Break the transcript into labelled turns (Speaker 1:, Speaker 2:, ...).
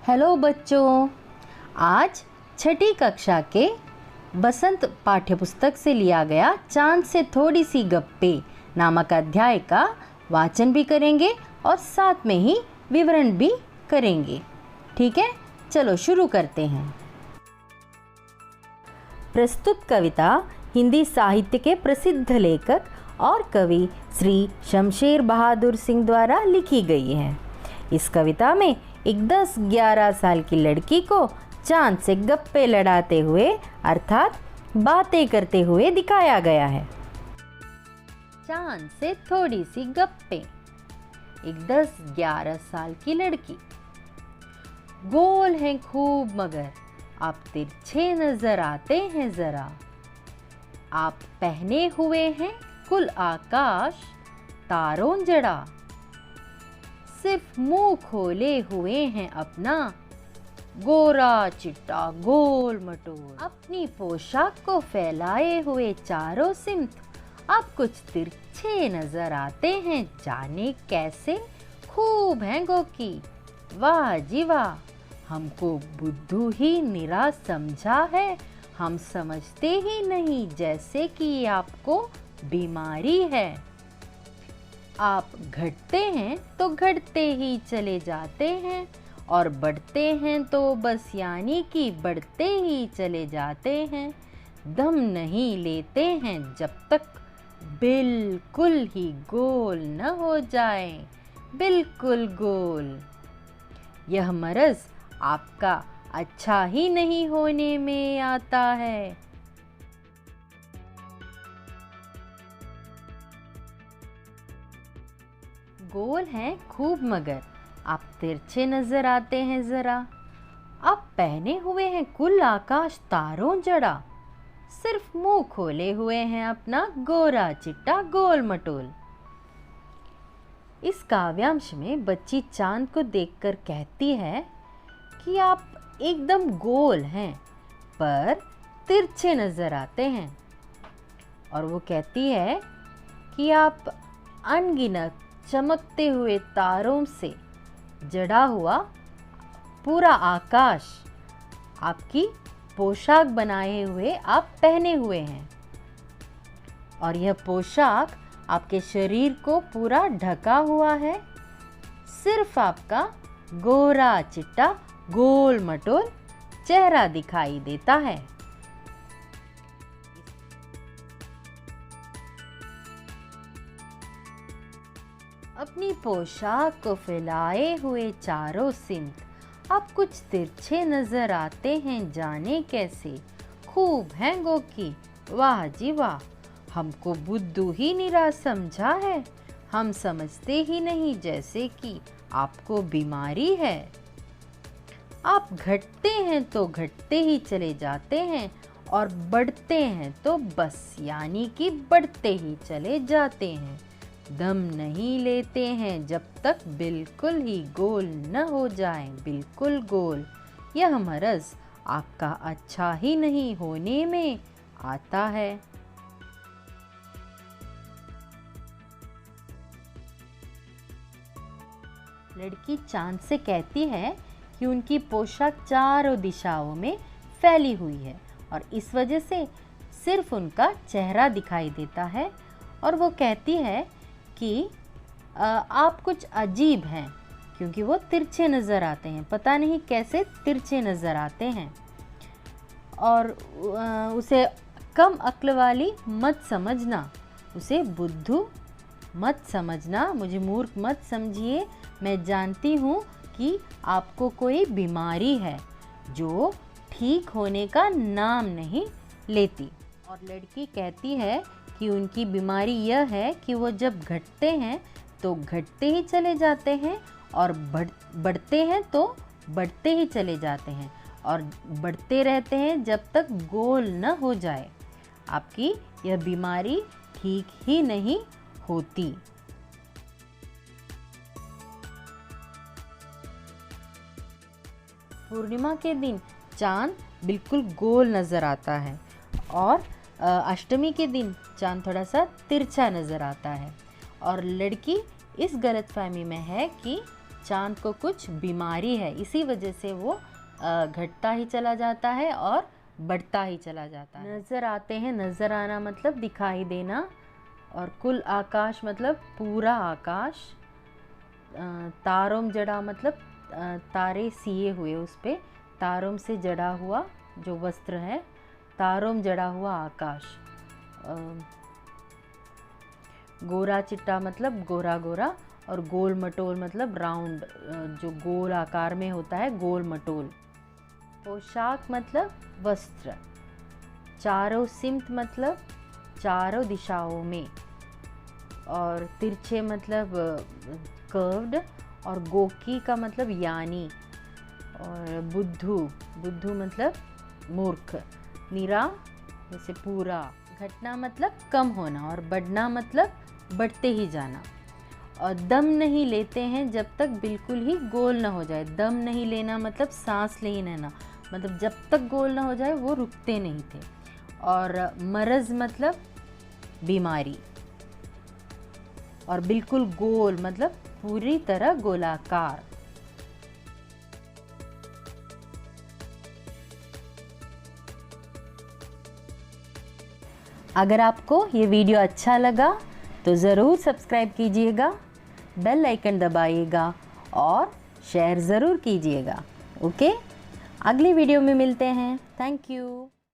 Speaker 1: Hello बच्चों, आज छठी कक्षा के बसंत पाठ्यपुस्तक से लिया गया चांद से थोड़ी सी गप्पे नामक अध्याय का वाचन भी करेंगे और साथ में ही विवरण भी करेंगे। ठीक है, चलो शुरू करते हैं। प्रस्तुत कविता हिंदी साहित्य के प्रसिद्ध लेखक और कवि श्री शमशेर बहादुर सिंह द्वारा लिखी गई है। इस कविता में एक 10-11 साल की लड़की को चांद से गप्पे लड़ाते हुए अर्थात बातें करते हुए दिखाया गया है। चांद से थोड़ी सी गप्पे। एक 10-11 साल की लड़की। गोल हैं खूब मगर आप तिरछे नजर आते हैं जरा। आप पहने हुए हैं कुल आकाश तारों जड़ा। सिर्फ मुंह खोले हुए हैं अपना गोरा चिट्टा गोल मटोल। अपनी पोशाक को फैलाए हुए चारों सिमत आप कुछ तिरछे नजर आते हैं, जाने कैसे खूब हैं गोकी। वाह जी वाह, हमको बुद्धू ही निरा समझा है। हम समझते ही नहीं जैसे कि आपको बीमारी है। आप घटते हैं तो घटते ही चले जाते हैं और बढ़ते हैं तो बस यानी कि बढ़ते ही चले जाते हैं। दम नहीं लेते हैं जब तक बिल्कुल ही गोल न हो जाए, बिल्कुल गोल। यह मर्ज आपका अच्छा ही नहीं होने में आता है। गोल हैं खूब मगर आप तिरछे नजर आते हैं जरा। आप पहने हुए हैं कुल आकाश तारों जड़ा। सिर्फ मुंह खोले हुए हैं अपना गोरा चिट्टा गोल मटोल। इस काव्यांश में बच्ची चांद को देखकर कहती है कि आप एकदम गोल हैं पर तिरछे नजर आते हैं। और वो कहती है कि आप अनगिनत चमकते हुए तारों से जड़ा हुआ पूरा आकाश आपकी पोशाक बनाए हुए आप पहने हुए हैं और यह पोशाक आपके शरीर को पूरा ढका हुआ है। सिर्फ आपका गोरा चिट्टा गोल मटोल चेहरा दिखाई देता है। अपनी पोशाक को फैलाए हुए चारों सिमत आप कुछ तिरछे नजर आते हैं, जाने कैसे खूब हैं गोकी। वाह जी वाह, हमको बुद्धू ही निरा समझा है। हम समझते ही नहीं जैसे कि आपको बीमारी है। आप घटते हैं तो घटते ही चले जाते हैं और बढ़ते हैं तो बस यानी कि बढ़ते ही चले जाते हैं। दम नहीं लेते हैं जब तक बिल्कुल ही गोल न हो जाए, बिल्कुल गोल। यह मर्ज आपका अच्छा ही नहीं होने में आता है। लड़की चांद से कहती है कि उनकी पोशाक चारों दिशाओं में फैली हुई है और इस वजह से सिर्फ उनका चेहरा दिखाई देता है। और वो कहती है कि आप कुछ अजीब हैं क्योंकि वो तिरछे नज़र आते हैं। पता नहीं कैसे तिरछे नज़र आते हैं। और उसे कम अक्ल वाली मत समझना, उसे बुद्धू मत समझना, मुझे मूर्ख मत समझिए। मैं जानती हूँ कि आपको कोई बीमारी है जो ठीक होने का नाम नहीं लेती। और लड़की कहती है कि उनकी बीमारी यह है कि वो जब घटते हैं तो घटते ही चले जाते हैं और बढ़ते हैं तो बढ़ते ही चले जाते हैं और बढ़ते रहते हैं जब तक गोल न हो जाए। आपकी यह बीमारी ठीक ही नहीं होती। पूर्णिमा के दिन चांद बिल्कुल गोल नज़र आता है और अष्टमी के दिन चांद थोड़ा सा तिरछा नज़र आता है। और लड़की इस गलतफहमी में है कि चांद को कुछ बीमारी है, इसी वजह से वो घटता ही चला जाता है और बढ़ता ही चला जाता है। नज़र आते हैं, नज़र आना मतलब दिखाई देना, और कुल आकाश मतलब पूरा आकाश। तारों जड़ा मतलब तारे सिए हुए, उस पे तारों से जड़ा हुआ जो वस्त्र है, तारों जड़ा हुआ आकाश। गोरा चिट्टा मतलब गोरा गोरा, और गोल मटोल मतलब राउंड, जो गोल आकार में होता है, गोल मटोल। पोशाक मतलब वस्त्र। चारों सिमत मतलब चारों दिशाओं में, और तिरछे मतलब कर्व्ड, और गोकी का मतलब यानी, और बुद्धू, बुद्धू मतलब मूर्ख। निरा जैसे पूरा। घटना मतलब कम होना, और बढ़ना मतलब बढ़ते ही जाना। और दम नहीं लेते हैं जब तक बिल्कुल ही गोल ना हो जाए। दम नहीं लेना मतलब सांस ले ही लेना, मतलब जब तक गोल ना हो जाए वो रुकते नहीं थे। और मरज़ मतलब बीमारी, और बिल्कुल गोल मतलब पूरी तरह गोलाकार। अगर आपको ये वीडियो अच्छा लगा तो ज़रूर सब्सक्राइब कीजिएगा, बेल आइकन दबाइएगा और शेयर ज़रूर कीजिएगा। ओके, अगली वीडियो में मिलते हैं। Thank you.